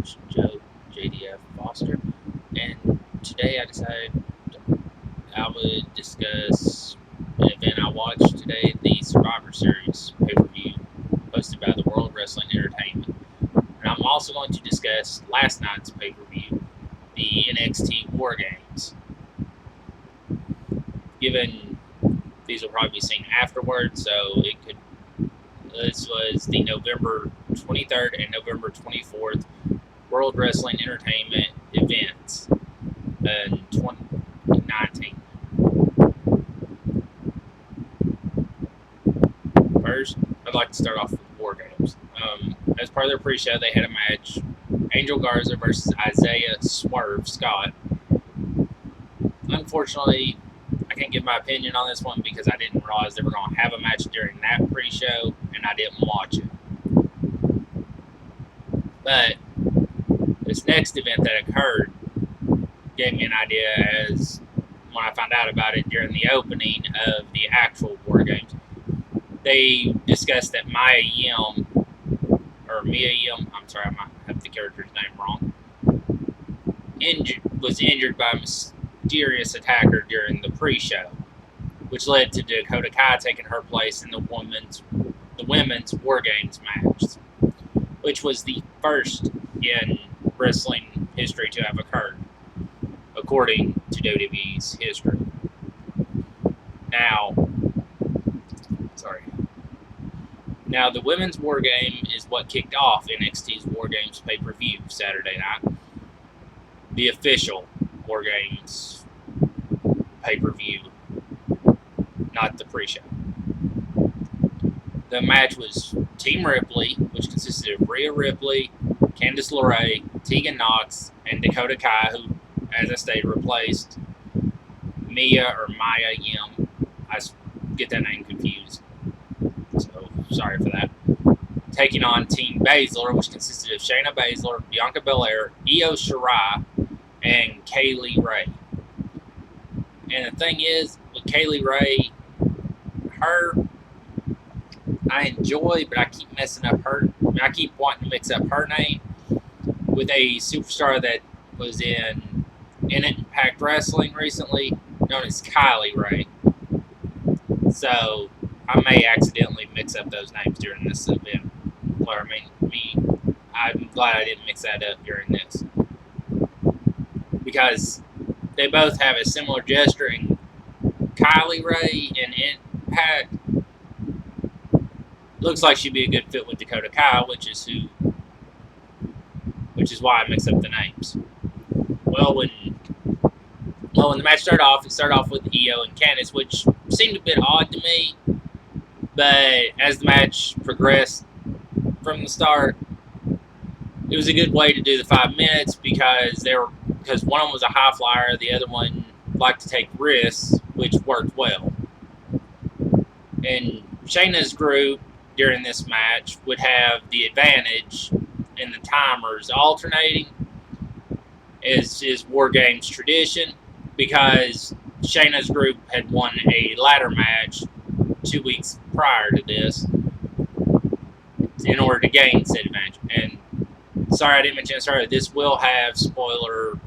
host, Joe JDF Foster, and today I decided I would discuss an event I watched today, the Survivor Series pay-per-view hosted by the World Wrestling Entertainment. And I'm also going to discuss last night's pay-per-view, the NXT Wargames. Given these will probably be seen afterwards, so this was the November 23rd and November 24th World Wrestling Entertainment events in 2019. First, I'd like to start off with Wargames. As part of their pre-show, they had a match, Angel Garza versus Isaiah Swerve Scott. Unfortunately, I can't give my opinion on this one because I didn't realize they were going to have a match during that pre-show, and I didn't watch it. But this next event that occurred gave me an idea as when I found out about it during the opening of the actual Wargames. They discussed that Mia Yim, I'm sorry, I might have the character's name wrong, was injured by a mysterious attacker during the pre-show, which led to Dakota Kai taking her place in the women's Wargames match, which was the first in wrestling history to have occurred, according to WWE's history. Now, the women's war game is what kicked off NXT's Wargames pay-per-view Saturday night. The official Wargames pay-per-view, not the pre-show. The match was Team Ripley, which consisted of Rhea Ripley, Candice LeRae, Tegan Nox, and Dakota Kai, who, as I stated, replaced Mia Yim. I get that name confused, so sorry for that. Taking on Team Baszler, which consisted of Shayna Baszler, Bianca Belair, Io Shirai, and Kaylee Ray. And the thing is, with Kaylee Ray, I enjoy, but I keep messing up I keep wanting to mix up her name with a superstar that was in Impact Wrestling recently, known as Kylie Ray. So I may accidentally mix up those names during this event. I'm glad I didn't mix that up during this, because they both have a similar gesture, and Kylie Ray in Impact looks like she'd be a good fit with Dakota Kai, which is why I mix up the names. Well, when the match started off, it started off with Io and Candice, which seemed a bit odd to me. But as the match progressed from the start, it was a good way to do the 5 minutes because one of them was a high flyer, the other one liked to take risks, which worked well. And Shayna's group during this match would have the advantage in the timers alternating, as is Wargames tradition, because Shayna's group had won a ladder match 2 weeks prior to this in order to gain said advantage. And sorry I didn't mention this earlier, this will have spoilers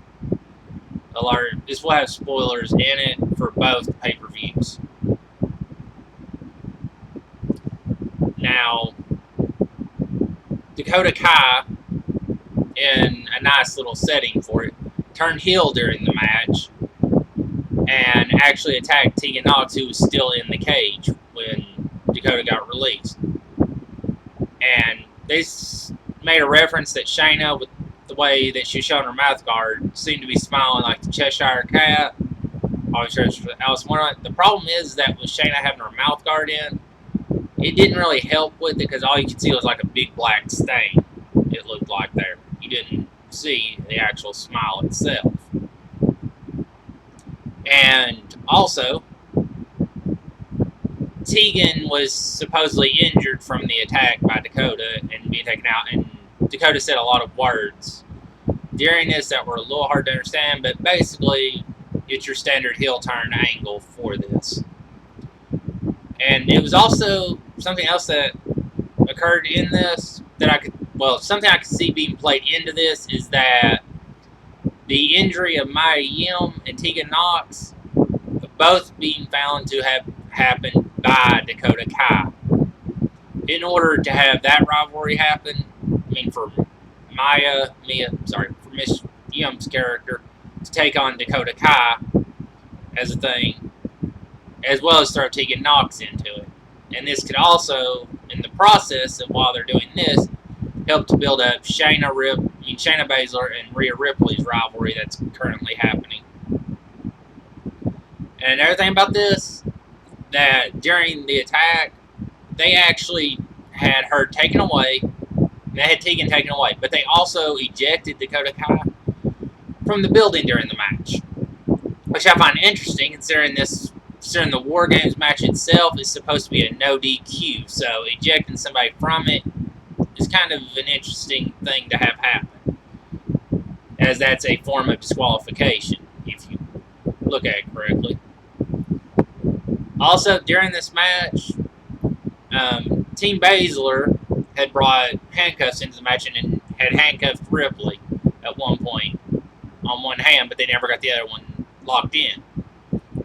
in it for both pay-per-views. Now, Dakota Kai, in a nice little setting for it, turned heel during the match and actually attacked Tegan Nox, who was still in the cage when Dakota got released. And they made a reference that Shayna, with the way that she showed her mouth guard, seemed to be smiling like the Cheshire Cat. Always search for Alice in Wonderland. The problem is that with Shayna having her mouth guard in, it didn't really help with it because all you could see was like a big black stain, it looked like there. You didn't see the actual smile itself. And also, Tegan was supposedly injured from the attack by Dakota and being taken out, and Dakota said a lot of words during this that were a little hard to understand, but basically it's your standard heel turn angle for this. And it was also something else that occurred in this that I could well, something I can see being played into this is that the injury of Maya Yim and Tegan Knox both being found to have happened by Dakota Kai. In order to have that rivalry happen, I mean, for for Miss Yim's character to take on Dakota Kai as a thing, as well as throw Tegan Knox into it. And this could also, in the process of while they're doing this, help to build up Shayna Baszler and Rhea Ripley's rivalry that's currently happening. And another thing about this, that during the attack, they actually had her taken away. They had Tegan taken away, but they also ejected Dakota Kai from the building during the match, which I find interesting considering the Wargames match itself is supposed to be a no DQ, so ejecting somebody from it is kind of an interesting thing to have happen, as that's a form of disqualification if you look at it correctly. Also, during this match, Team Baszler had brought handcuffs into the match and had handcuffed Ripley at one point on one hand, but they never got the other one locked in,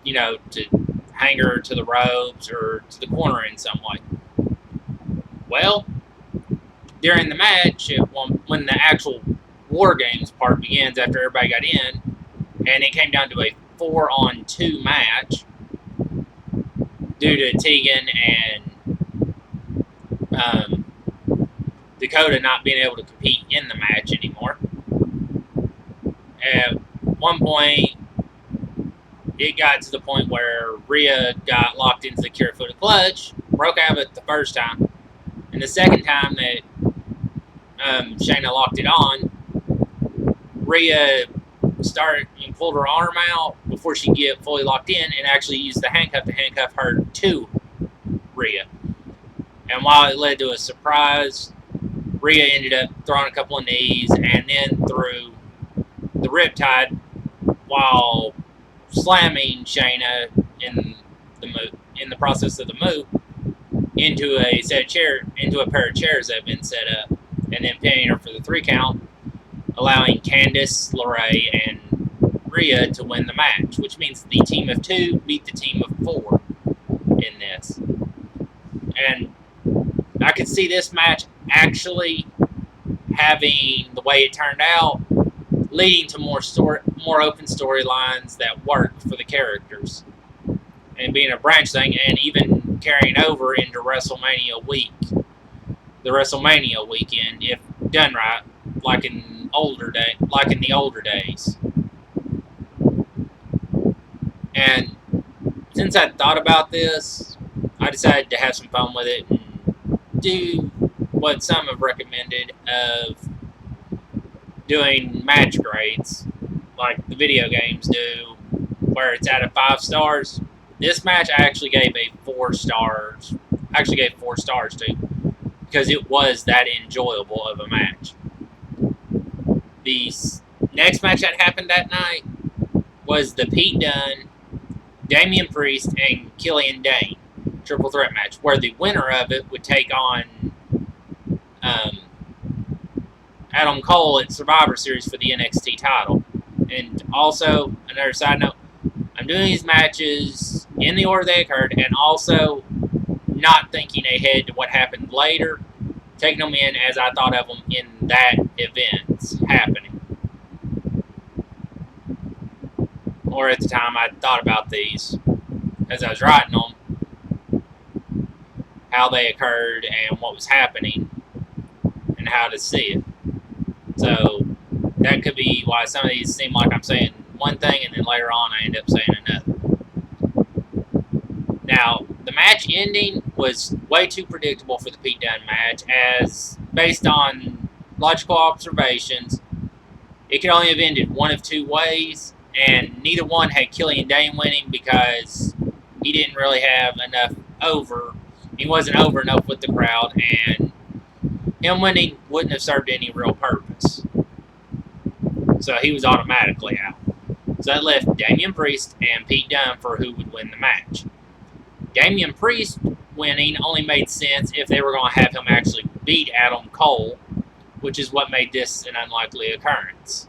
to hang her to the ropes or to the corner in some way. Well, during the match, when the actual War Games part begins after everybody got in, and it came down to a 4-on-2 match due to Tegan and Dakota not being able to compete in the match anymore. At one point, it got to the point where Rhea got locked into the Kirifuda clutch, broke out of it the first time, and the second time that Shayna locked it on, Rhea pulled her arm out before she could get fully locked in and actually used the handcuff to handcuff her to Rhea. And while it led to a surprise, Rhea ended up throwing a couple of knees and then threw the Riptide while slamming Shayna in the process of the move into a pair of chairs that had been set up, and then pinning her for the 3 count, allowing Candice LeRae and Rhea to win the match, which means the team of 2 beat the team of 4 in this. And I could see this match actually having, the way it turned out, leading to more open storylines that work for the characters, and being a branch thing, and even carrying over into WrestleMania week, the WrestleMania weekend, if done right, like in the older days. And since I thought about this, I decided to have some fun with it and do what some have recommended of doing match grades, like the video games do, where it's out of 5 stars. This match I actually gave 4 stars. I actually gave 4 stars to, because it was that enjoyable of a match. The next match that happened that night was the Pete Dunne, Damian Priest, and Killian Dane triple threat match, where the winner of it would take on Adam Cole at Survivor Series for the NXT title. And also, another side note, I'm doing these matches in the order they occurred, and also not thinking ahead to what happened later, taking them in as I thought of them in that event happening. Or at the time I thought about these as I was writing them, how they occurred and what was happening and how to see it. So that could be why some of these seem like I'm saying one thing and then later on I end up saying another. Now, the match ending was way too predictable for the Pete Dunne match, as based on logical observations, it could only have ended one of 2 ways, and neither one had Killian Dane winning because he didn't really have enough over. He wasn't over enough with the crowd, and him winning wouldn't have served any real purpose. So he was automatically out. So that left Damian Priest and Pete Dunne for who would win the match. Damian Priest winning only made sense if they were going to have him actually beat Adam Cole, which is what made this an unlikely occurrence.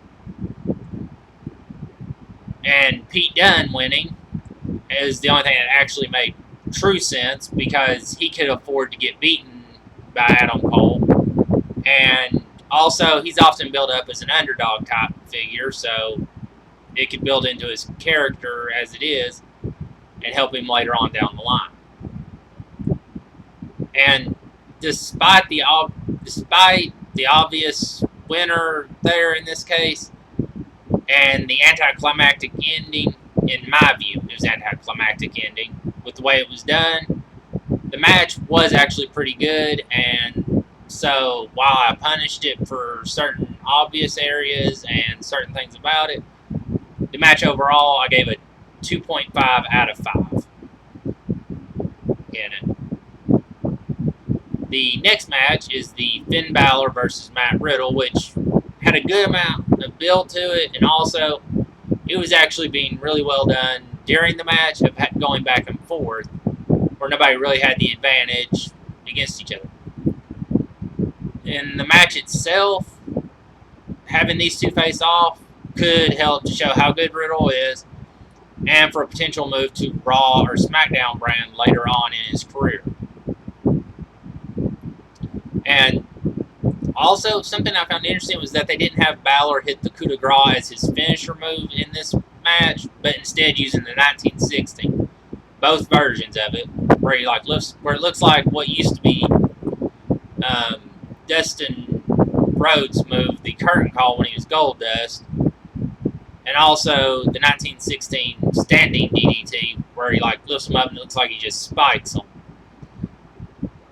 And Pete Dunne winning is the only thing that actually made true sense, because he could afford to get beaten by Adam Cole. And also, he's often built up as an underdog type figure, so it could build into his character as it is and help him later on down the line. And despite the obvious winner there in this case, and the anticlimactic ending, in my view, it was an anticlimactic ending with the way it was done, the match was actually pretty good. And so while I punished it for certain obvious areas and certain things about it, the match overall I gave a 2.5 out of 5 in it. The next match is the Finn Balor versus Matt Riddle, which had a good amount of build to it, and also it was actually being really well done during the match of going back and forth, where nobody really had the advantage against each other. In the match itself, having these two face off could help to show how good Riddle is, and for a potential move to Raw or SmackDown brand later on in his career. And also, something I found interesting was that they didn't have Balor hit the coup de grace as his finisher move in this match, but instead using the 1960, both versions of it, where it looks like what used to be Dustin Rhodes' move, the curtain call when he was Goldust, and also the 1916 standing DDT, where he lifts him up and it looks like he just spikes him.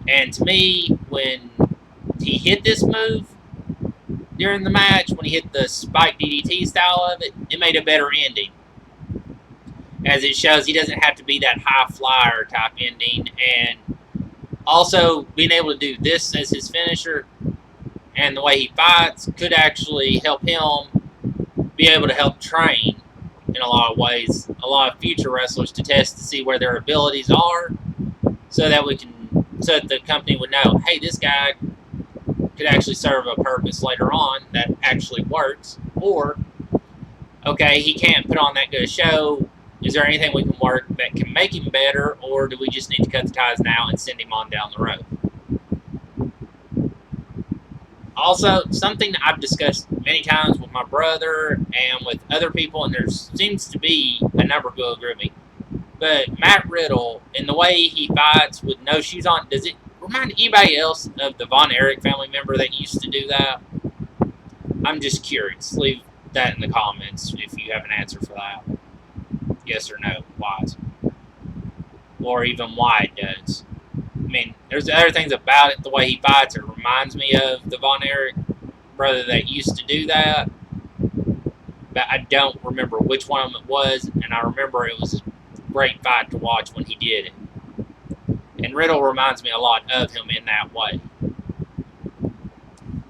And to me, when he hit this move during the match, when he hit the spike DDT style of it, it made a better ending. As it shows he doesn't have to be that high flyer type ending, and also being able to do this as his finisher and the way he fights could actually help him be able to help train in a lot of ways a lot of future wrestlers to test to see where their abilities are, so that the company would know, hey, this guy could actually serve a purpose later on that actually works, or okay, he can't put on that good a show. Is there anything we can work that can make him better, or do we just need to cut the ties now and send him on down the road? Also, something I've discussed many times with my brother and with other people, and there seems to be a number who agree with me, but Matt Riddle, in the way he fights with no shoes on, does it remind anybody else of the Von Erich family member that used to do that? I'm just curious. Leave that in the comments if you have an answer for that. Yes or no, wise. Or even why it does. I mean, there's other things about it, the way he fights, it reminds me of the Von Erich brother that used to do that. But I don't remember which one of them it was, and I remember it was a great fight to watch when he did it. And Riddle reminds me a lot of him in that way.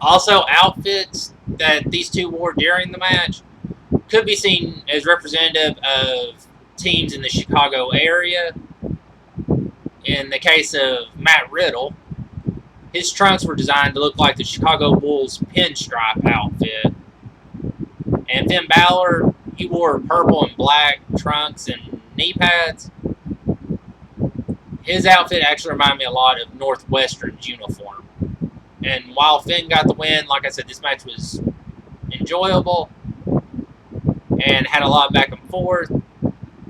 Also, outfits that these two wore during the match could be seen as representative of teams in the Chicago area. In the case of Matt Riddle, his trunks were designed to look like the Chicago Bulls pinstripe outfit. And Finn Balor, he wore purple and black trunks and knee pads. His outfit actually reminded me a lot of Northwestern's uniform. And while Finn got the win, like I said, this match was enjoyable and had a lot of back and forth.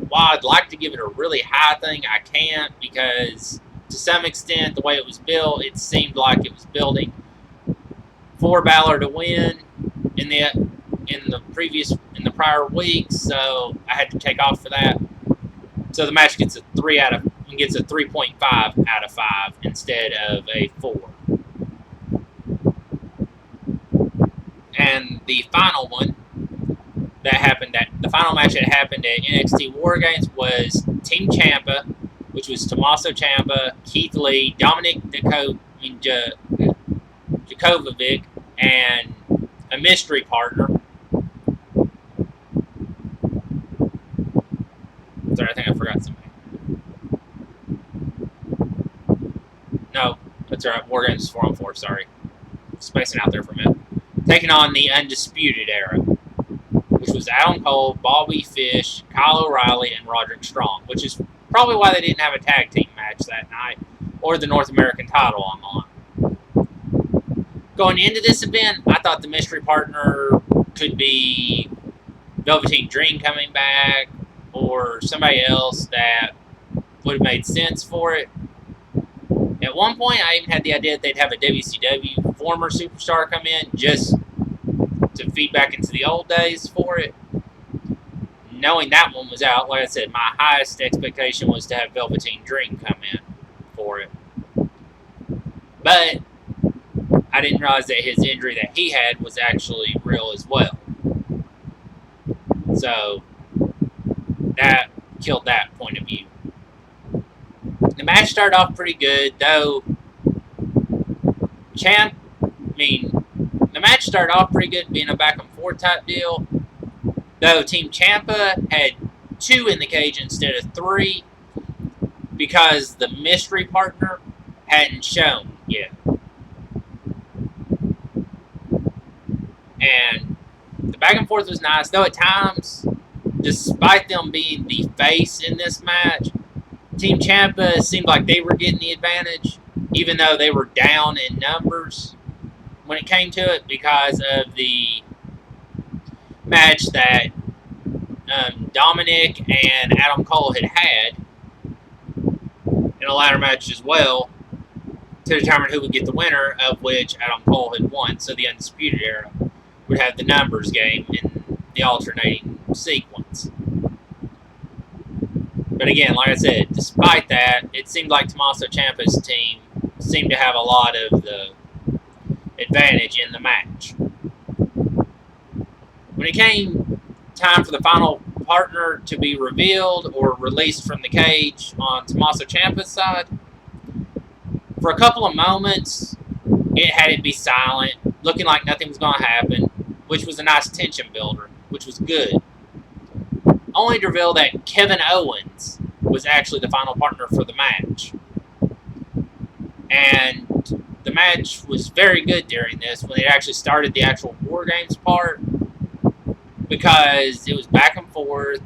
While I'd like to give it a really high thing, I can't, because to some extent, the way it was built, it seemed like it was building for Balor to win in the prior weeks, so I had to take off for that. So the match gets a 3.5 out of 5 instead of a 4. And the final one the final match that happened at NXT Wargames was Team Ciampa, which was Tommaso Ciampa, Keith Lee, Dominic Djokovic, and a mystery partner. Sorry, I think I forgot something. No, that's right. Wargames is 4-on-4, sorry. spacing out there for a minute. Taking on the Undisputed Era, which was Adam Cole, Bobby Fish, Kyle O'Reilly, and Roderick Strong, which is probably why they didn't have a tag team match that night, or the North American title on the line. Going into this event, I thought the mystery partner could be Velveteen Dream coming back, or somebody else that would have made sense for it. At one point, I even had the idea that they'd have a WCW former superstar come in just to feed back into the old days for it. Knowing that one was out, like I said, my highest expectation was to have Velveteen Dream come in for it. But I didn't realize that his injury that he had was actually real as well. So that killed that point of view. The match started off pretty good, though. The match started off pretty good, being a back and forth type deal. Though Team Ciampa had 2 in the cage instead of 3, because the mystery partner hadn't shown yet. And the back and forth was nice, though at times, despite them being the face in this match, Team Ciampa seemed like they were getting the advantage, even though they were down in numbers when it came to it, because of the match that Dominic and Adam Cole had in a ladder match as well, to determine who would get the winner, of which Adam Cole had won. So the Undisputed Era would have the numbers game in the alternating sequence. But again, like I said, despite that, it seemed like Tommaso Ciampa's team seemed to have a lot of the advantage in the match. When it came time for the final partner to be revealed or released from the cage on Tommaso Ciampa's side, for a couple of moments, it had it be silent, looking like nothing was going to happen, which was a nice tension builder, which was good. Only to reveal that Kevin Owens was actually the final partner for the match. And the match was very good during this, when they actually started the actual Wargames part, because it was back and forth,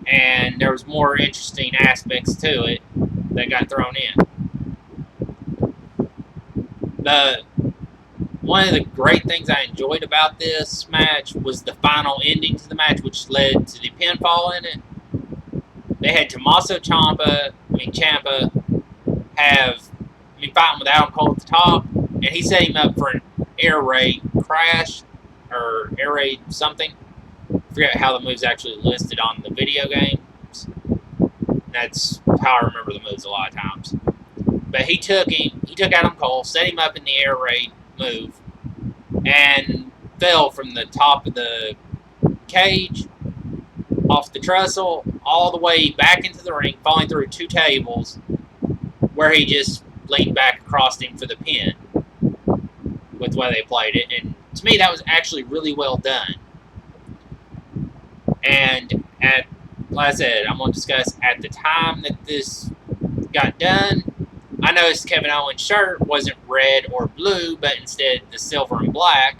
and there was more interesting aspects to it that got thrown in. One of the great things I enjoyed about this match was the final ending to the match, which led to the pinfall in it. They had Tommaso Ciampa fighting with Adam Cole at the top, and he set him up for an air raid crash, or air raid something. I forget how the move's actually listed on the video games. That's how I remember the moves a lot of times. But he took Adam Cole, set him up in the air raid move, and fell from the top of the cage, off the trestle, all the way back into the ring, falling through 2 tables, where he just leaned back across him for the pin, with the way they played it. And to me, that was actually really well done. And like I said, I'm going to discuss at the time that this got done, I noticed Kevin Owens' shirt wasn't red or blue, but instead the silver and black,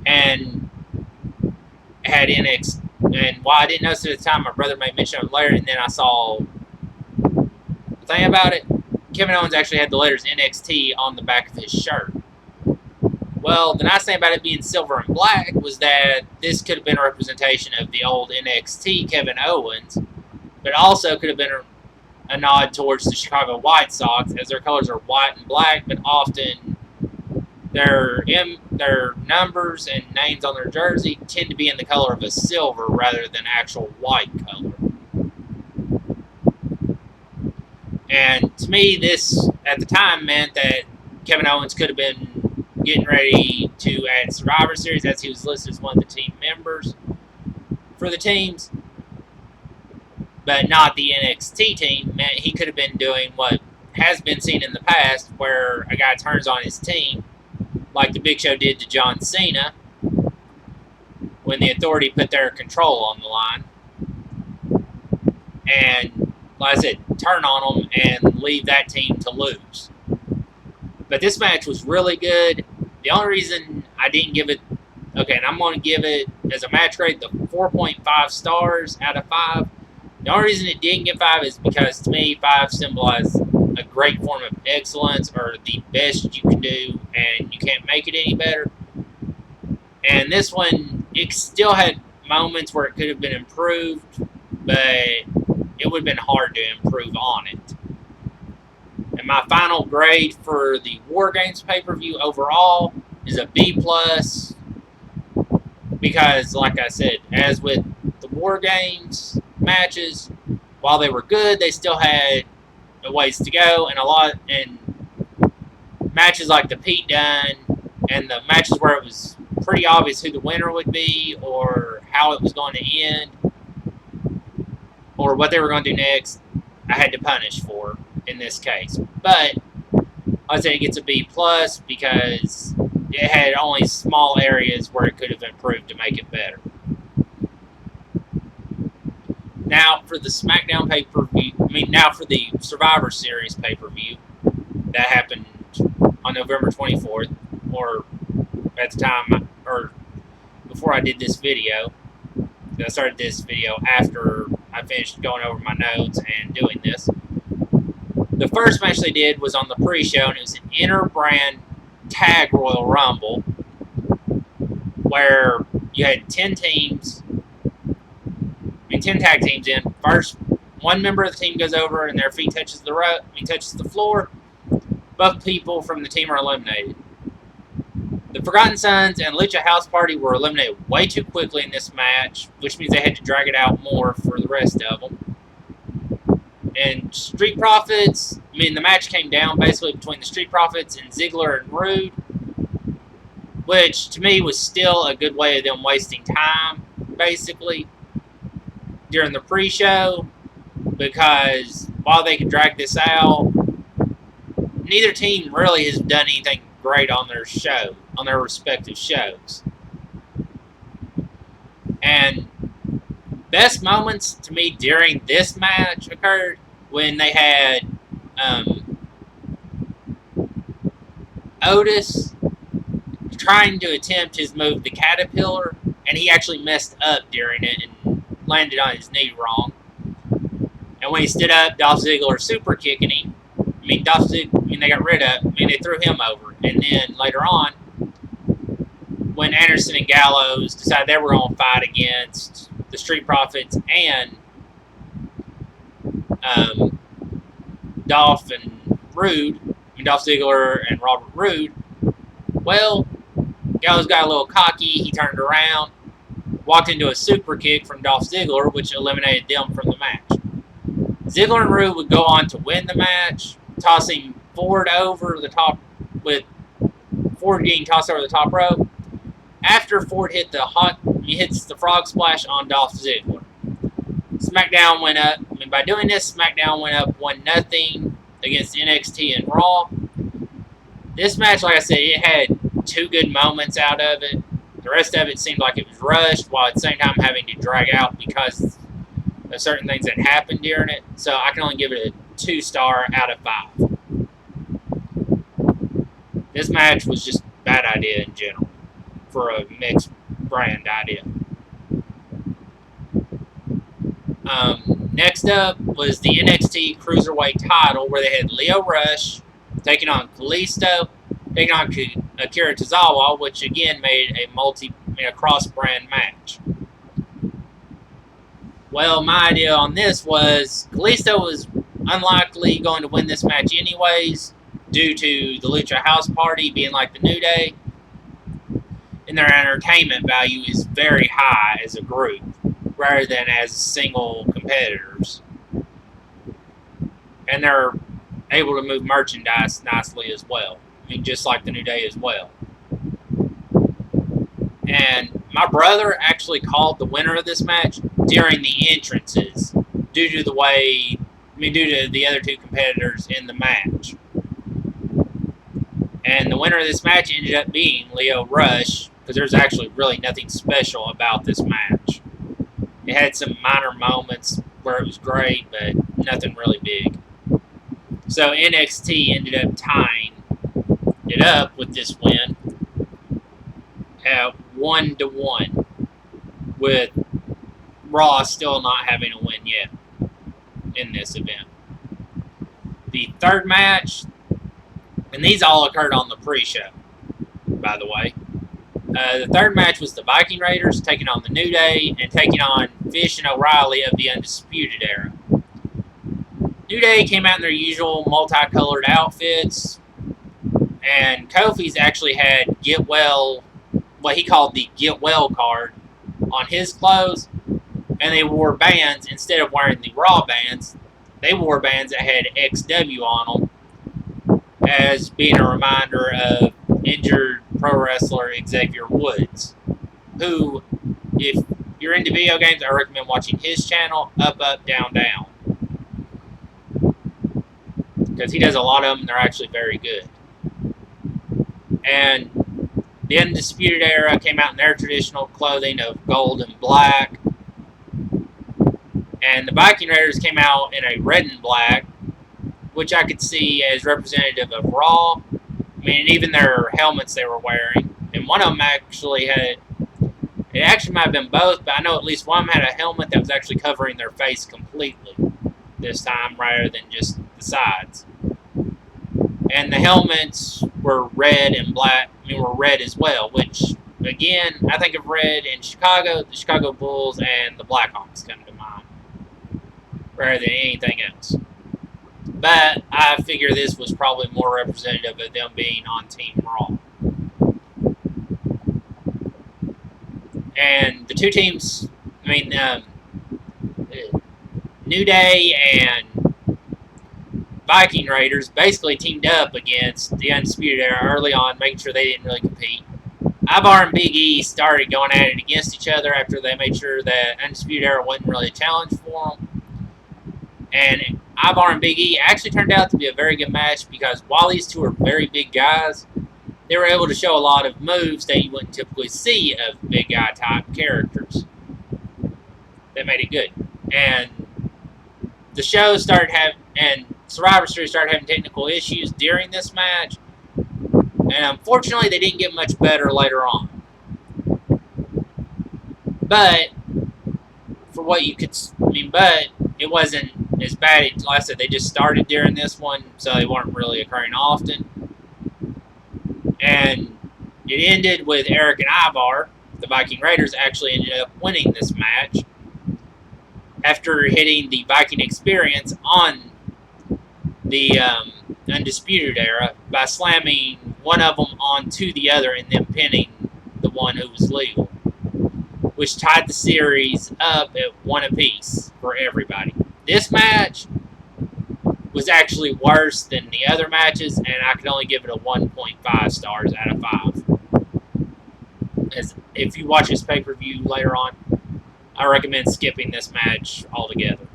and had NXT. And while I didn't notice it at the time, my brother made mention of it later, and then I saw the thing about it. Kevin Owens actually had the letters NXT on the back of his shirt. Well, the nice thing about it being silver and black was that this could have been a representation of the old NXT Kevin Owens, but also could have been a nod towards the Chicago White Sox, as their colors are white and black, but often their numbers and names on their jersey tend to be in the color of a silver rather than actual white color. And to me, this, at the time, meant that Kevin Owens could have been getting ready to add Survivor Series, as he was listed as one of the team members for the teams, but not the NXT team. Meant he could have been doing what has been seen in the past, where a guy turns on his team, like the Big Show did to John Cena, when the Authority put their control on the line, and, like I said, turn on them and leave that team to lose. But this match was really good. The only reason I didn't give it, okay, and I'm going to give it as a match grade the 4.5 stars out of 5. The only reason it didn't get 5 is because to me 5 symbolized a great form of excellence, or the best you can do, and you can't make it any better. And this one, it still had moments where it could have been improved, but it would have been hard to improve on it. And my final grade for the Wargames pay-per-view overall is a B+, because, like I said, as with the Wargames matches, while they were good, they still had a ways to go, and matches like the Pete Dunne and the matches where it was pretty obvious who the winner would be, or how it was going to end, or what they were going to do next, I had to punish for in this case. But I'd say it gets a B+ because it had only small areas where it could have improved to make it better. Now for the SmackDown pay-per-view, now for the Survivor Series pay-per-view that happened on November 24th, or at the time, or before I did this video. I started this video after I finished going over my notes and doing this. The first match they did was on the pre-show, and it was an inter-brand tag Royal Rumble, where you had 10 teams, 10 tag teams in. First, one member of the team goes over and their feet touches the floor. Both people from the team are eliminated. The Forgotten Sons and Lucha House Party were eliminated way too quickly in this match, which means they had to drag it out more for the rest of them. And Street Profits, the match came down basically between the Street Profits and Ziggler and Rude, which to me was still a good way of them wasting time, basically, during the pre-show, because while they could drag this out, neither team really has done anything great on their respective shows. And best moments to me during this match occurred when they had Otis trying to attempt his move, the Caterpillar, and he actually messed up during it and landed on his knee wrong. And when he stood up, Dolph Ziggler super kicking him. They got rid of, they threw him over. And then later on, when Anderson and Gallows decided they were going to fight against the Street Profits and Dolph and Rude, Dolph Ziggler and Robert Roode, well, Gallows got a little cocky. He turned around, walked into a super kick from Dolph Ziggler, which eliminated them from the match. Ziggler and Roode would go on to win the match, tossing Ford over the top, with Ford getting tossed over the top rope. After Ford hits the frog splash on Dolph Ziggler. SmackDown went up. By doing this, SmackDown went up 1-0 against NXT and Raw. This match, like I said, it had 2 good moments out of it. The rest of it seemed like it was rushed, while at the same time having to drag out because of certain things that happened during it. So I can only give it a 2-star out of 5. This match was just a bad idea in general for a mixed brand idea. Next up was the NXT Cruiserweight title, where they had Lio Rush taking on Kalisto, taking on Akira Tozawa, which again made a cross-brand match. Well, my idea on this was Kalisto was unlikely going to win this match anyways, due to the Lucha House Party being like the New Day, and their entertainment value is very high as a group, rather than as single competitors. And they're able to move merchandise nicely as well. Just like the New Day as well. And my brother actually called the winner of this match during the entrances, due to the other 2 competitors in the match. And the winner of this match ended up being Lio Rush, because there's actually really nothing special about this match. It had some minor moments where it was great, but nothing really big. So NXT ended up tying it up with this win. at 1-1, with Raw still not having a win yet in this event. The third match, and these all occurred on the pre-show, by the way. The third match was the Viking Raiders taking on the New Day and taking on Fish and O'Reilly of the Undisputed Era. New Day came out in their usual multicolored outfits, and Kofi's actually had Get Well, what he called the Get Well card, on his clothes, and they wore bands. Instead of wearing the Raw bands, they wore bands that had XW on them, as being a reminder of injured pro wrestler Xavier Woods, who, if you're into video games, I recommend watching his channel, Up, Up, Down, Down, because he does a lot of them, and they're actually very good. And the Undisputed Era came out in their traditional clothing of gold and black, and the Viking Raiders came out in a red and black, which I could see as representative of Raw. I mean, even their helmets they were wearing, and one of them actually had, it actually might have been both, but I know at least one of them had a helmet that was actually covering their face completely this time, rather than just the sides. And the helmets were red and black, were red as well, which, again, I think of red in Chicago, the Chicago Bulls and the Blackhawks come to mind, rather than anything else. But I figure this was probably more representative of them being on Team Raw. And the two teams, New Day and Viking Raiders basically teamed up against the Undisputed Era early on, making sure they didn't really compete. Ivar and Big E started going at it against each other after they made sure that Undisputed Era wasn't really a challenge for them. And Ivar and Big E actually turned out to be a very good match, because while these two are very big guys, they were able to show a lot of moves that you wouldn't typically see of big guy type characters. That made it good. And the show started having, and Survivor Series started having technical issues during this match, and unfortunately they didn't get much better later on. But for what you could, but it wasn't as bad. Like I said, they just started during this one, so they weren't really occurring often. And it ended with Eric and Ivar. The Viking Raiders actually ended up winning this match after hitting the Viking Experience on the Undisputed Era by slamming one of them onto the other and then pinning the one who was legal, which tied the series up at 1 apiece for everybody. This match was actually worse than the other matches, and I could only give it a 1.5 stars out of 5. As if you watch this pay-per-view later on, I recommend skipping this match altogether.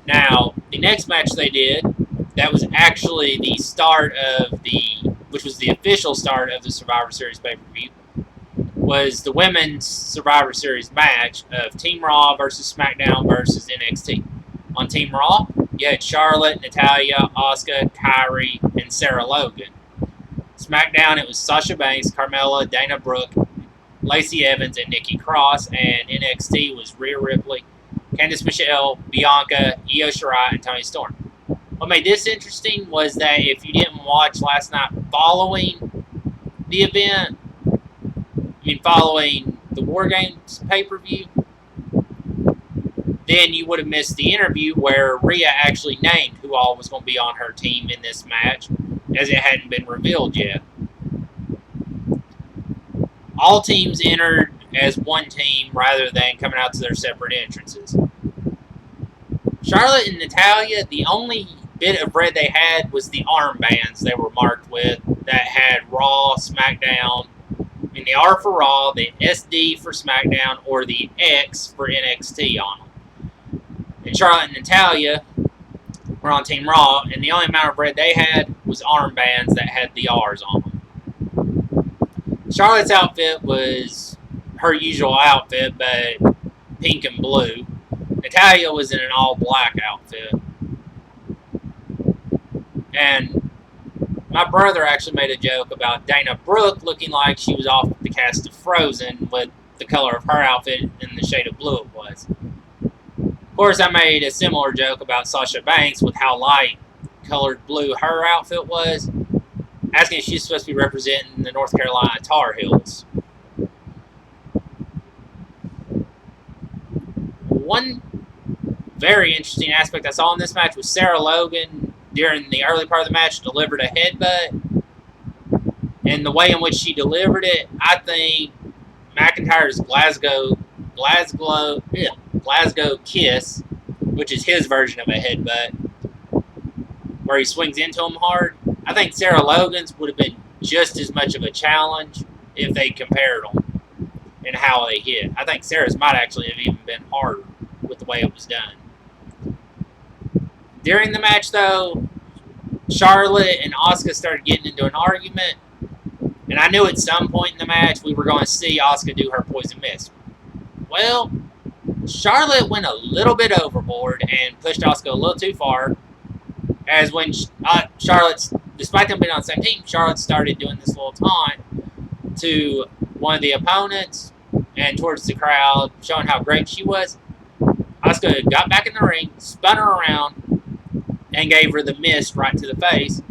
Now, the next match they did, that was actually the start of which was the official start of the Survivor Series pay-per-view, was the Women's Survivor Series match of Team Raw versus SmackDown versus NXT. On Team Raw, you had Charlotte, Natalya, Asuka, Kairi, and Sarah Logan. SmackDown, it was Sasha Banks, Carmella, Dana Brooke, Lacey Evans, and Nikki Cross. And NXT was Rhea Ripley, Candice Michelle, Bianca, Io Shirai, and Toni Storm. What made this interesting was that if you didn't watch last night following the event, following the Wargames pay-per-view, then you would have missed the interview where Rhea actually named who all was going to be on her team in this match, as it hadn't been revealed yet. All teams entered as one team rather than coming out to their separate entrances. Charlotte and Natalya, the only bit of red they had was the armbands they were marked with that had Raw, SmackDown, the R for Raw, the SD for SmackDown, or the X for NXT on them. And Charlotte and Natalya were on Team Raw, and the only amount of red they had was armbands that had the R's on them. Charlotte's outfit was her usual outfit, but pink and blue. Natalya was in an all-black outfit. And My brother actually made a joke about Dana Brooke looking like she was off the cast of Frozen with the color of her outfit and the shade of blue it was. Of course, I made a similar joke about Sasha Banks with how light colored blue her outfit was, asking if she's supposed to be representing the North Carolina Tar Heels. One very interesting aspect I saw in this match was Sarah Logan, during the early part of the match, delivered a headbutt. And the way in which she delivered it, I think McIntyre's Glasgow Kiss, which is his version of a headbutt, where he swings into him hard. I think Sarah Logan's would have been just as much of a challenge if they compared them and how they hit. I think Sarah's might actually have even been harder with the way it was done. During the match, though, Charlotte and Asuka started getting into an argument, and I knew at some point in the match we were going to see Asuka do her poison mist. Well, Charlotte went a little bit overboard and pushed Asuka a little too far, as when Charlotte, despite them being on the same team, Charlotte started doing this little taunt to one of the opponents and towards the crowd, showing how great she was. Asuka got back in the ring, spun her around, and gave her the mist right to the face,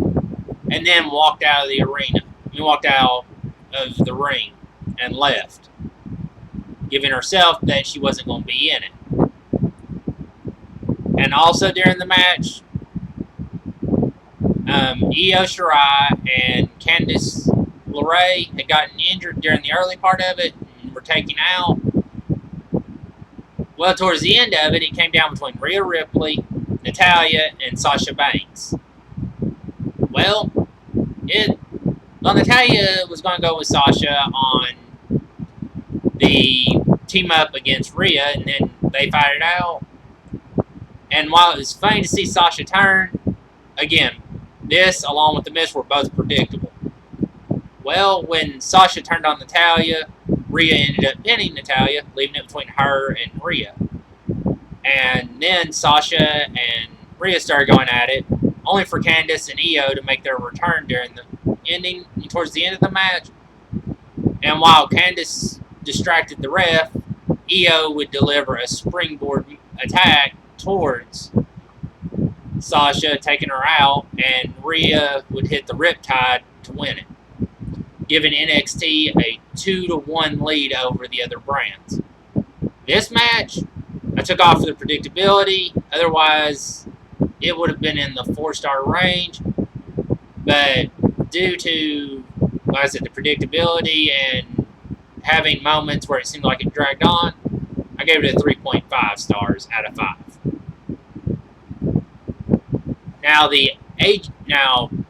and then walked out of the arena. He walked out of the ring and left, giving herself that she wasn't going to be in it. And also during the match, Io Shirai and Candice LeRae had gotten injured during the early part of it and were taken out. Well, towards the end of it, it came down between Rhea Ripley, Natalya, and Sasha Banks. Well, Natalya was going to go with Sasha on the team up against Rhea, and then they fight it out. And while it was funny to see Sasha turn, again, this, along with the Mist, were both predictable. Well, when Sasha turned on Natalya, Rhea ended up pinning Natalya, leaving it between her and Rhea. And then Sasha and Rhea started going at it, only for Candice and Io to make their return during the ending, towards the end of the match. And while Candice distracted the ref, Io would deliver a springboard attack towards Sasha, taking her out, and Rhea would hit the Riptide to win it, giving NXT a 2-1 lead over the other brands. This match, I took off for the predictability. Otherwise, it would have been in the 4-star range. But due to, like I said, the predictability and having moments where it seemed like it dragged on, I gave it a 3.5 stars out of 5. Now,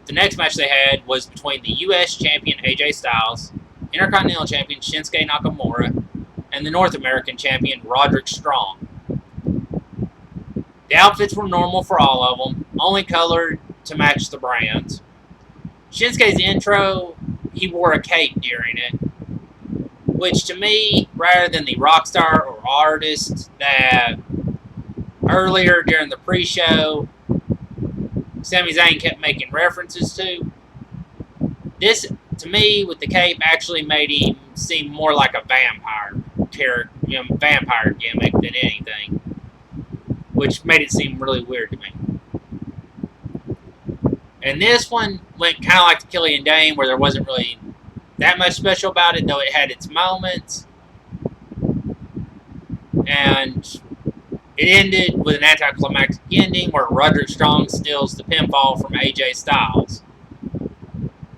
the next match they had was between the U.S. champion AJ Styles, Intercontinental champion Shinsuke Nakamura, and the North American champion Roderick Strong. The outfits were normal for all of them, only colored to match the brands. Shinsuke's intro, he wore a cape during it, which to me, rather than the rock star or artist that earlier during the pre-show Sami Zayn kept making references to, this, to me, with the cape, actually made him seem more like a vampire character, vampire gimmick than anything, which made it seem really weird to me. And this one went kind of like the Killian Dane, where there wasn't really that much special about it, though it had its moments. And it ended with an anticlimactic ending where Roderick Strong steals the pinfall from AJ Styles,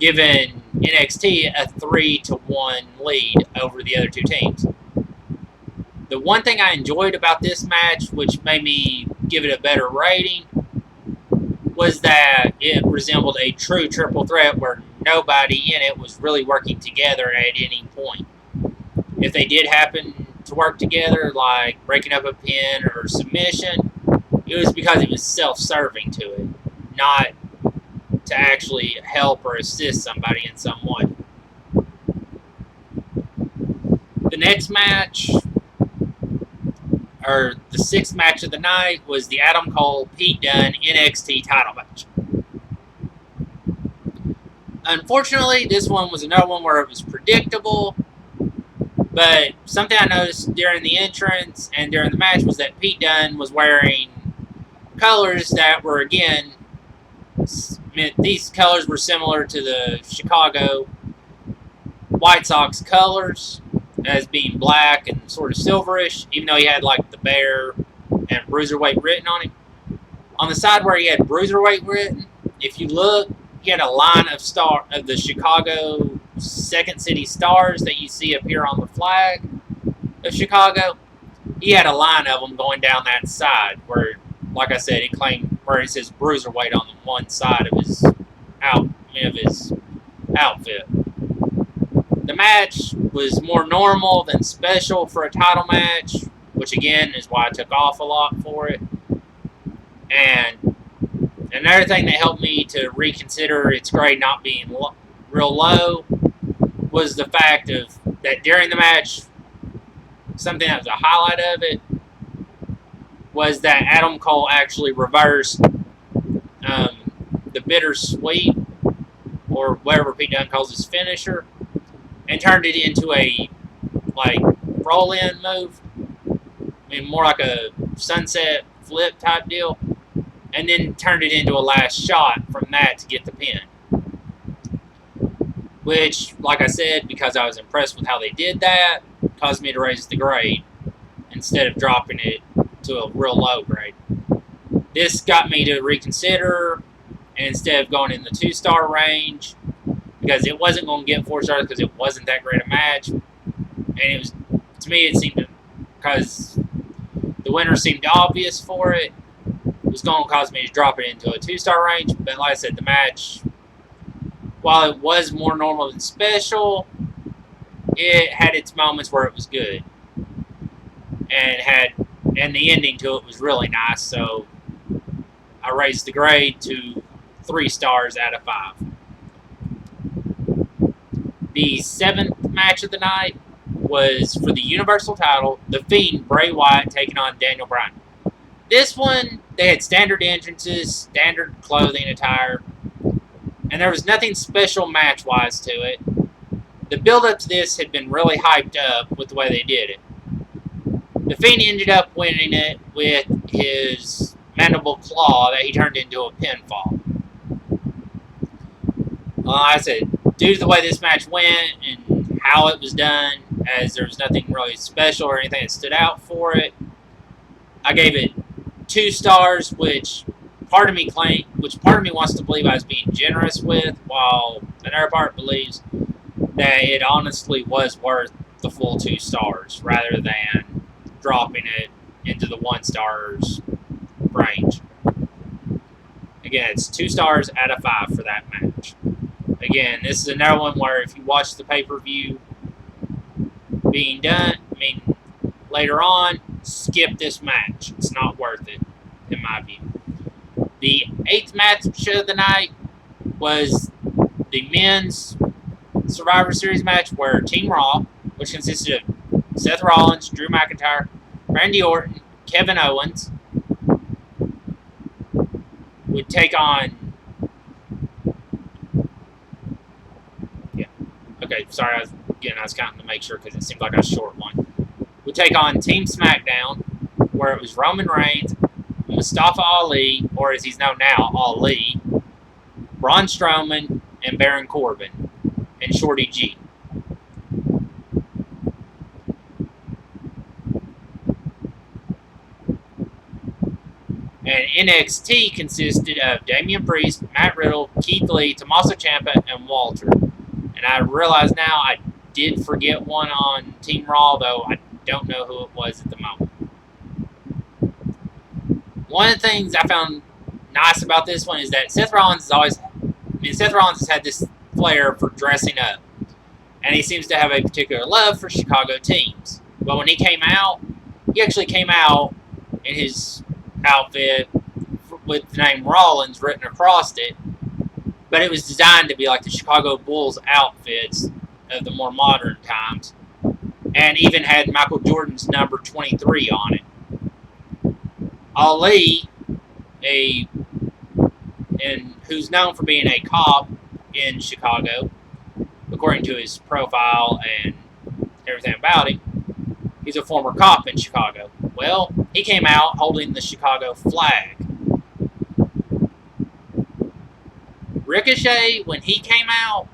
giving NXT a 3-1 lead over the other two teams. The one thing I enjoyed about this match, which made me give it a better rating, was that it resembled a true triple threat where nobody in it was really working together at any point. If they did happen to work together, like breaking up a pin or submission, it was because it was self-serving to it, not to actually help or assist somebody in some way. The next match, or the 6th match of the night, was the Adam Cole Pete Dunne NXT title match. Unfortunately, this one was another one where it was predictable. But something I noticed during the entrance and during the match was that Pete Dunne was wearing colors that were, again, these colors were similar to the Chicago White Sox colors, as being black and sort of silverish, even though he had like the bear and Bruiserweight written on him. On the side where he had Bruiserweight written, if you look, he had a line of the Chicago Second City Stars that you see appear on the flag of Chicago. He had a line of them going down that side where, like I said, he claimed where it says Bruiserweight on one side of his outfit. The match was more normal than special for a title match, which again is why I took off a lot for it. And another thing that helped me to reconsider its grade not being real low was the fact that during the match, something that was a highlight of it was that Adam Cole actually reversed the bittersweet, or whatever Pete Dunne calls his finisher, and turned it into a roll-in move. I mean, more like a sunset flip type deal, and then turned it into a last shot from that to get the pin. Which, like I said, because I was impressed with how they did that, caused me to raise the grade instead of dropping it to a real low grade. This got me to reconsider, and instead of going in the 2-star range, because it wasn't going to get 4 stars because it wasn't that great a match, and it was, to me, it seemed to, because the winner seemed obvious for it, was going to cause me to drop it into a 2-star range. But like I said, the match, while it was more normal than special, it had its moments where it was good, and the ending to it was really nice. So I raised the grade to 3 stars out of 5. The 7th match of the night was for the Universal title, The Fiend Bray Wyatt taking on Daniel Bryan. This one, they had standard entrances, standard clothing attire, and there was nothing special match-wise to it. The build-up to this had been really hyped up with the way they did it. The Fiend ended up winning it with his mandible claw that he turned into a pinfall. I said, due to the way this match went and how it was done, as there was nothing really special or anything that stood out for it, I gave it 2 stars, which part of me wants to believe I was being generous with, while another part believes that it honestly was worth the full 2 stars rather than dropping it into the 1 stars range. Again, it's 2 stars out of 5 for that match. Again, this is another one where if you watch the pay-per-view being done, later on, skip this match. It's not worth it, in my view. The 8th match of the night was the men's Survivor Series match where Team Raw, which consisted of Seth Rollins, Drew McIntyre, Randy Orton, Kevin Owens, would take on... Okay, sorry, I was counting to make sure because it seemed like a short one. Would take on Team SmackDown, where it was Roman Reigns, Mustafa Ali, or as he's known now, Ali, Braun Strowman, and Baron Corbin, and Shorty G. And NXT consisted of Damian Priest, Matt Riddle, Keith Lee, Tommaso Ciampa, and Walter. And I realize now I did forget one on Team Raw, though I don't know who it was at the moment. One of the things I found nice about this one is that Seth Rollins has had this flair for dressing up. And he seems to have a particular love for Chicago teams. But when he came out, he actually came out in his outfit with the name Rollins written across it. But it was designed to be like the Chicago Bulls outfits of the more modern times. And even had Michael Jordan's number 23 on it. Ali, who's known for being a cop in Chicago, according to his profile and everything about him. He's a former cop in Chicago. Well, he came out holding the Chicago flag. Ricochet, when he came out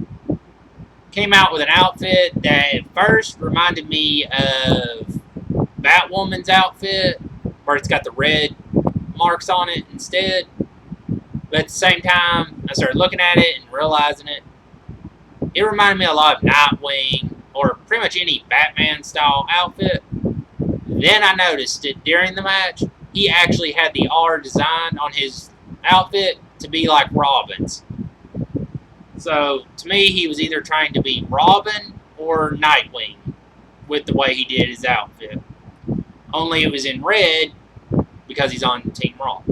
with an outfit that at first reminded me of Batwoman's outfit, where it's got the red marks on it instead. But at the same time, I started looking at it and realizing it. It reminded me a lot of Nightwing, or pretty much any Batman-style outfit. Then I noticed it during the match. He actually had the R design on his outfit to be like Robin's. So, to me, he was either trying to be Robin or Nightwing with the way he did his outfit. Only it was in red because he's on Team Raw.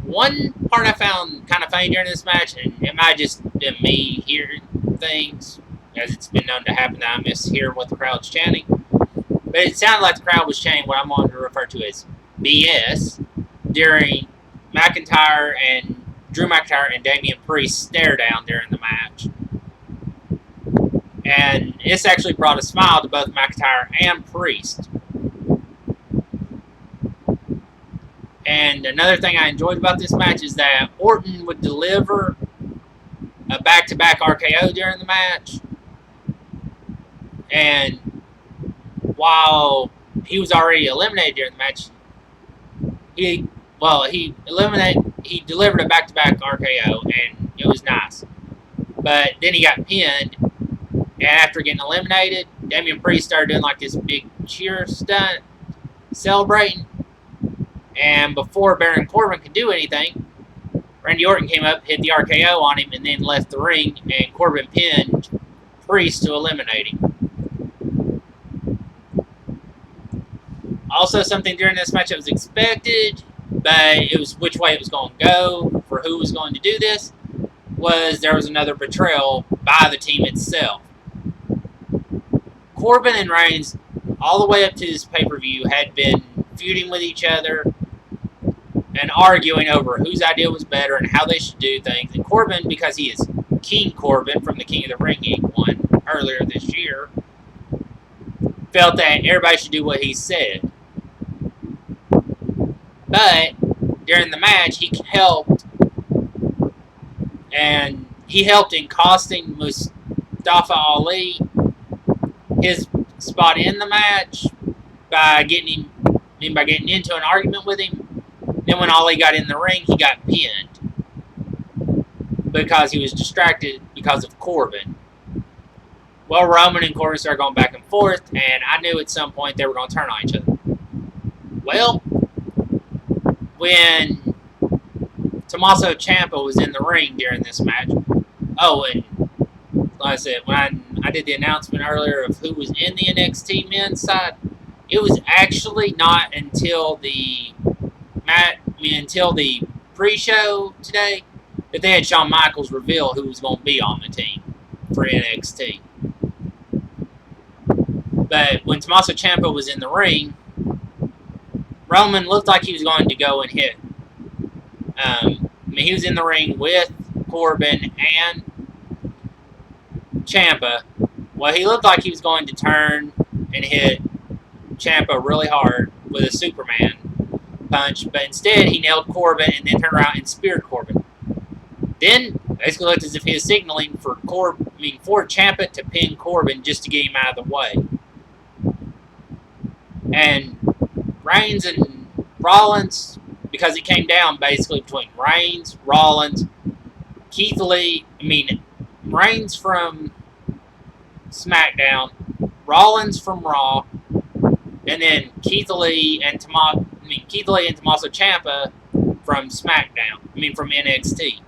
One part I found kind of funny during this match, and it might just been me hearing things, as it's been known to happen that I mishear what the crowd's chanting. But it sounded like the crowd was chanting what I'm going to refer to as BS during Drew McIntyre and Damian Priest's stare down during the match. And this actually brought a smile to both McIntyre and Priest. And another thing I enjoyed about this match is that Orton would deliver a back-to-back RKO during the match. And while he was already eliminated during the match, he delivered a back-to-back RKO, and it was nice. But then he got pinned, and after getting eliminated, Damian Priest started doing like this big cheer stunt, celebrating. And before Baron Corbin could do anything, Randy Orton came up, hit the RKO on him, and then left the ring, and Corbin pinned Priest to eliminate him. Also, something during this match that was expected, but it was which way it was going to go for who was going to do this, was there was another betrayal by the team itself. Corbin and Reigns, all the way up to this pay-per-view, had been feuding with each other and arguing over whose idea was better and how they should do things. And Corbin, because he is King Corbin from the King of the Ring, he won earlier this year, felt that everybody should do what he said. But during the match, he helped in costing Mustafa Ali his spot in the match by getting into an argument with him. Then when Ali got in the ring, he got pinned because he was distracted because of Corbin. Well, Roman and Corbin started going back and forth, and I knew at some point they were going to turn on each other. Well, when Tommaso Ciampa was in the ring during this match, and like I said, when I did the announcement earlier of who was in the NXT men's side, it was actually not until the pre-show today that they had Shawn Michaels reveal who was going to be on the team for NXT. But when Tommaso Ciampa was in the ring, Roman looked like he was going to go and hit. He was in the ring with Corbin and Ciampa. Well, he looked like he was going to turn and hit Ciampa really hard with a Superman punch, but instead he nailed Corbin and then turned around and speared Corbin. Then basically looked as if he was signaling for Ciampa to pin Corbin just to get him out of the way. And Reigns and Rollins, because it came down basically between Reigns, Rollins, Keith Lee, Reigns from SmackDown, Rollins from Raw, and then Keith Lee and Tommaso Ciampa from SmackDown, from NXT.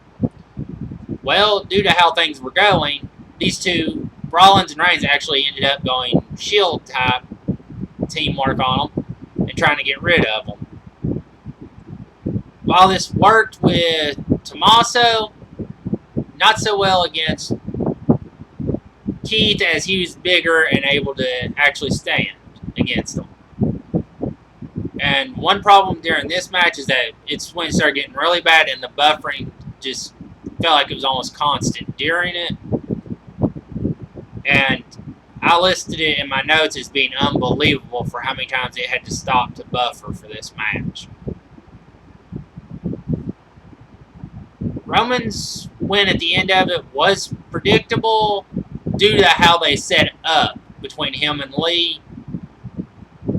Well, due to how things were going, these two, Rollins and Reigns, actually ended up going Shield type teamwork on them and trying to get rid of them. While this worked with Tommaso, not so well against Keith, as he was bigger and able to actually stand against them. And one problem during this match is that it's when it started getting really bad and the buffering just felt like it was almost constant during it. And I listed it in my notes as being unbelievable for how many times it had to stop to buffer for this match. Roman's win at the end of it was predictable due to how they set up between him and Lee.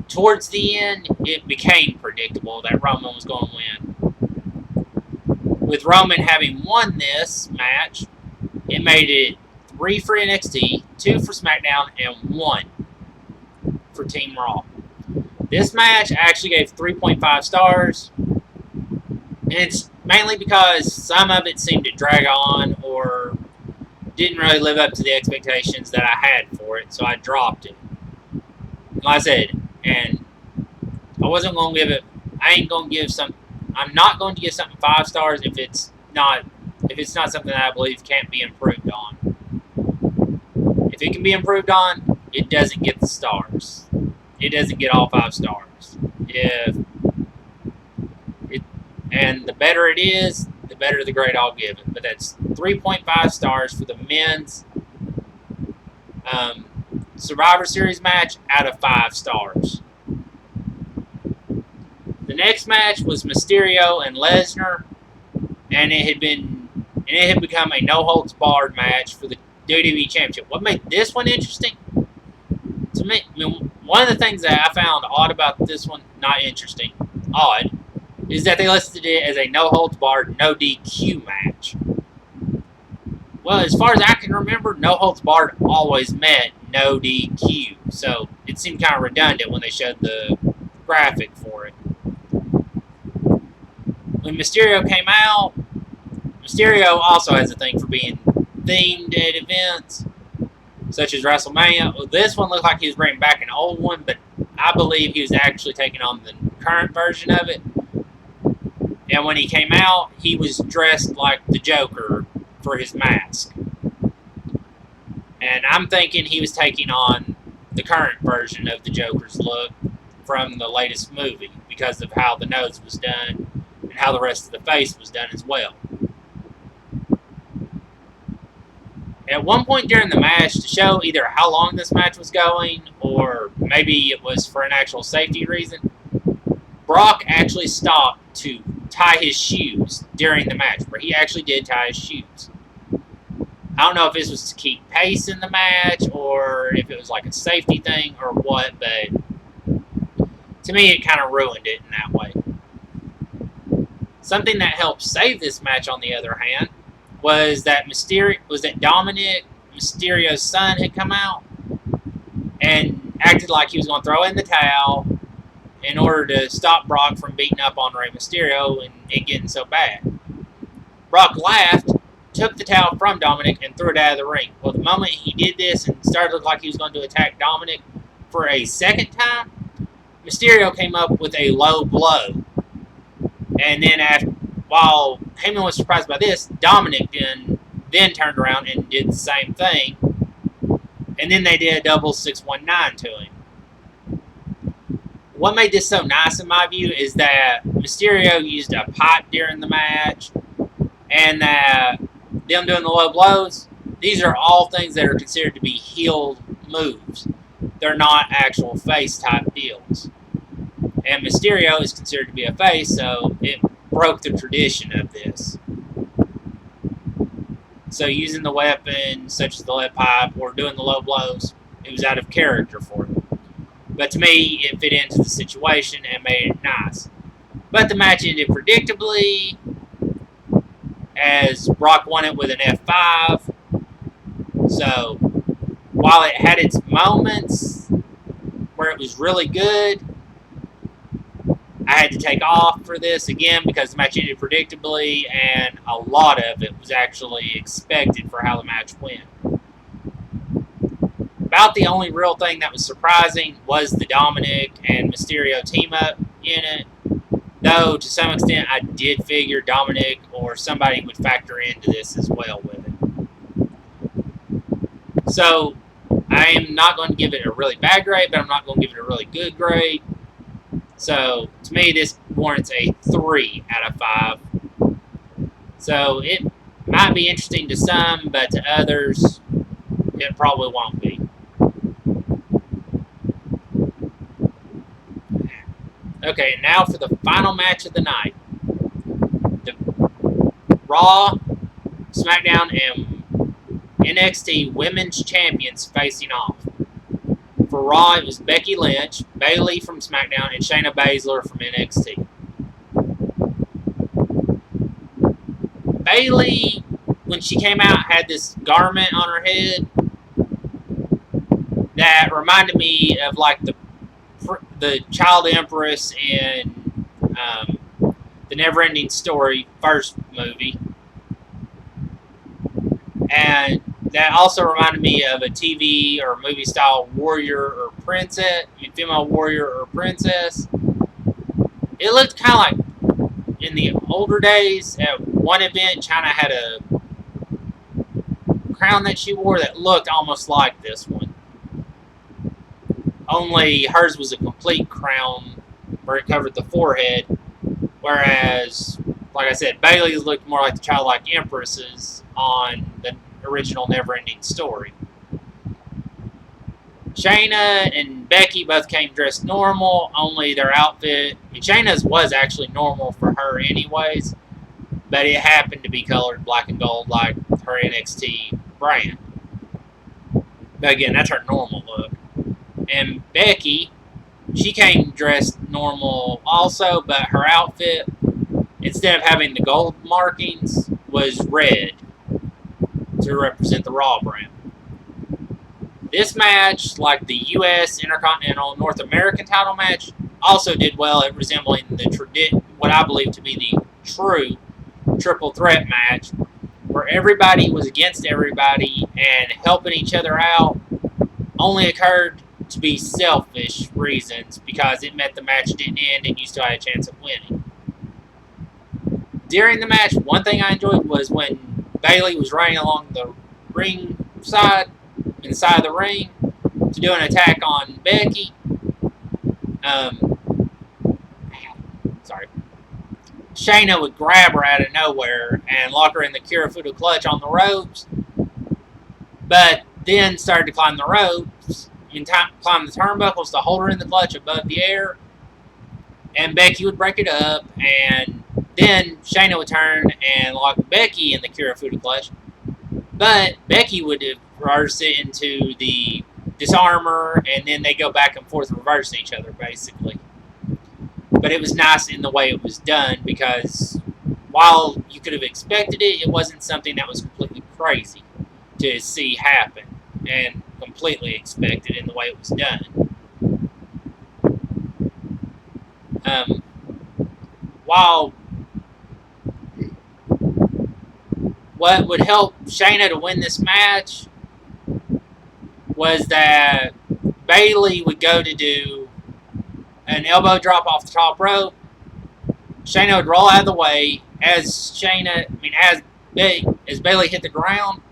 Towards the end, it became predictable that Roman was going to win. With Roman having won this match, it made it 3 for NXT, 2 for SmackDown, and 1 for Team Raw. This match I actually gave 3.5 stars. And it's mainly because some of it seemed to drag on or didn't really live up to the expectations that I had for it, so I dropped it. Like I said, and I wasn't going to give it, I'm not going to give something 5 stars if it's not something that I believe can't be improved on. If it can be improved on, it doesn't get the stars. It doesn't get all 5 stars. And the better it is, the better the grade I'll give it. But that's 3.5 stars for the men's Survivor Series match out of 5 stars. The next match was Mysterio and Lesnar, and it had become a no-holds-barred match for the WWE Championship. What made this one interesting? To me, one of the things that I found odd about this one, not interesting, odd, is that they listed it as a no-holds-barred, no DQ match. Well, as far as I can remember, no-holds-barred always meant no DQ, so it seemed kind of redundant when they showed the graphic for it. When Mysterio came out, Mysterio also has a thing for being themed at events, such as WrestleMania. Well, this one looked like he was bringing back an old one, but I believe he was actually taking on the current version of it. And when he came out, he was dressed like the Joker for his mask. And I'm thinking he was taking on the current version of the Joker's look from the latest movie because of how the nose was done and how the rest of the face was done as well. At one point during the match, to show either how long this match was going or maybe it was for an actual safety reason, Brock actually stopped to tie his shoes during the match, where he actually did tie his shoes. I don't know if this was to keep pace in the match or if it was like a safety thing or what, but to me it kind of ruined it in that way. Something that helped save this match, on the other hand, was that Dominic, Mysterio's son, had come out and acted like he was going to throw in the towel in order to stop Brock from beating up on Rey Mysterio and it getting so bad. Brock laughed, took the towel from Dominic, and threw it out of the ring. Well, the moment he did this and started to look like he was going to attack Dominic for a second time, Mysterio came up with a low blow. And then while Heyman was surprised by this, Dominic then turned around and did the same thing. And then they did a double 619 to him. What made this so nice in my view is that Mysterio used a pipe during the match, and that them doing the low blows, these are all things that are considered to be heel moves. They're not actual face type deals. And Mysterio is considered to be a face, so it broke the tradition of this. So using the weapon, such as the lead pipe, or doing the low blows, it was out of character for him. But to me, it fit into the situation and made it nice. But the match ended predictably, as Brock won it with an F5. So, while it had its moments where it was really good, I had to take off for this again because the match ended predictably, and a lot of it was actually expected for how the match went. About the only real thing that was surprising was the Dominic and Mysterio team-up in it. Though, to some extent, I did figure Dominic or somebody would factor into this as well with it. So, I am not going to give it a really bad grade, but I'm not going to give it a really good grade. So, to me, this warrants a 3 out of 5. So, it might be interesting to some, but to others, it probably won't be. Okay, now for the final match of the night. The Raw, SmackDown, and NXT Women's Champions facing off. For Raw, it was Becky Lynch, Bayley from SmackDown, and Shayna Baszler from NXT. Bayley, when she came out, had this garment on her head that reminded me of like the Child Empress in the Neverending Story first movie, and that also reminded me of a TV or movie style warrior or princess, female warrior or princess. It looked kind of like in the older days. At one event, China had a crown that she wore that looked almost like this one. Only hers was a complete crown where it covered the forehead, whereas, like I said, Bayley's looked more like the childlike empresses on the original Neverending Story. Shayna and Becky both came dressed normal, only their outfit, Shayna's was actually normal for her anyways, but it happened to be colored black and gold like her NXT brand. But again, that's her normal look. And Becky, she came dressed normal also, but her outfit, instead of having the gold markings, was red to represent the Raw brand. This match, like the U.S. Intercontinental North American title match, also did well at resembling what I believe to be the true triple threat match, where everybody was against everybody and helping each other out only occurred to be selfish reasons, because it meant the match didn't end and you still had a chance of winning. During the match, one thing I enjoyed was when Bayley was running along the ring side, inside the ring, to do an attack on Becky. Shayna would grab her out of nowhere and lock her in the Kirifuda clutch on the ropes, but then started to climb the ropes and climb the turnbuckles to hold her in the clutch above the air, and Becky would break it up, and then Shayna would turn and lock Becky in the Kirifuda clutch, but Becky would reverse it into the disarmer, and then they go back and forth reversing each other, basically. But it was nice in the way it was done, because while you could have expected it, it wasn't something that was completely crazy to see happen, and completely expected in the way it was done. While what would help Shayna to win this match was that Bayley would go to do an elbow drop off the top rope. Shayna would roll out of the way as Bayley hit the ground.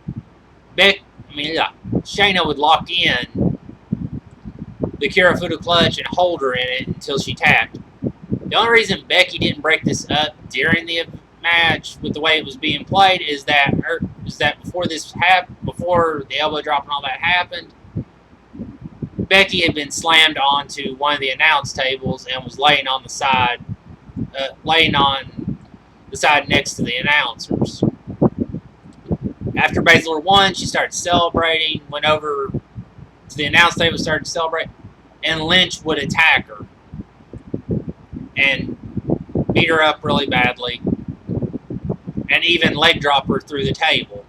Shayna would lock in the Kirifuda clutch and hold her in it until she tapped. The only reason Becky didn't break this up during the match with the way it was being played is that before the elbow drop and all that happened, Becky had been slammed onto one of the announce tables and was laying on the side next to the announcers. After Baszler won, she started celebrating, went over to the announce table, started to celebrate, and Lynch would attack her and beat her up really badly, and even leg drop her through the table.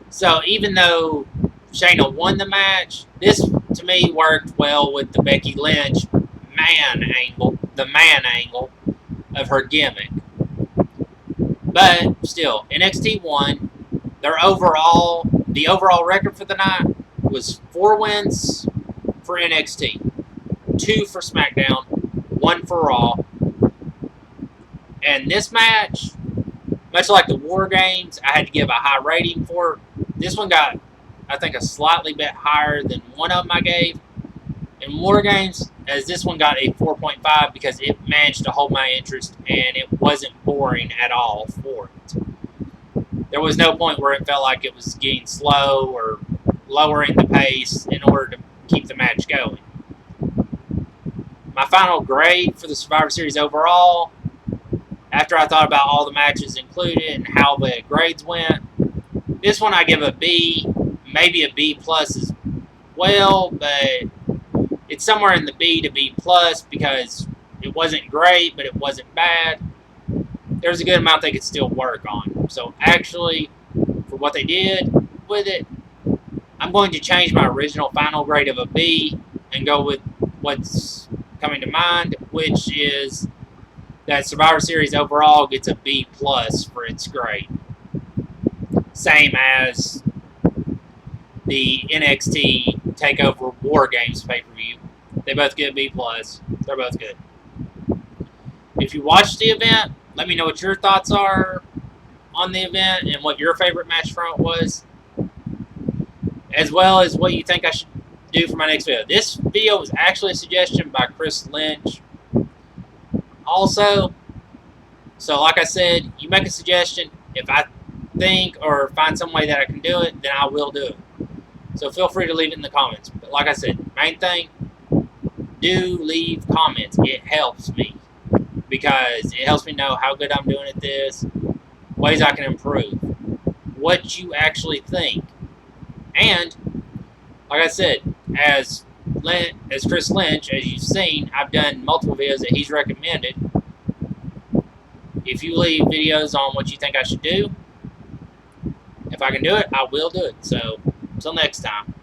So even though Shayna won the match, this to me worked well with the Becky Lynch man angle of her gimmick. But still, NXT won. The overall record for the night was 4 wins for NXT, 2 for SmackDown, 1 for Raw. And this match, much like the Wargames, I had to give a high rating for. This one got, I think, a slightly bit higher than one of them I gave. In Wargames, as this one got a 4.5 because it managed to hold my interest and it wasn't boring at all for it. there was no point where it felt like it was getting slow or lowering the pace in order to keep the match going. My final grade for the Survivor Series overall, after I thought about all the matches included and how the grades went, this one I give a B, maybe a B plus as well, but it's somewhere in the B to B plus because it wasn't great, but it wasn't bad. There's a good amount they could still work on. So actually, for what they did with it, I'm going to change my original final grade of a B and go with what's coming to mind, which is that Survivor Series overall gets a B plus for its grade. Same as the NXT Takeover Wargames pay-per-view. They both get a B plus. They're both good. If you watched the event, let me know what your thoughts are on the event and what your favorite match from it was, as well as what you think I should do for my next video. This video was actually a suggestion by Chris Lynch. Also, so like I said, you make a suggestion. If I think or find some way that I can do it, then I will do it. So feel free to leave it in the comments. But like I said, main thing, do leave comments. It helps me because it helps me know how good I'm doing at this, ways I can improve, what you actually think. And like I said, as Chris Lynch, as you've seen, I've done multiple videos that he's recommended. If you leave videos on what you think I should do, if I can do it, I will do it. So, until next time.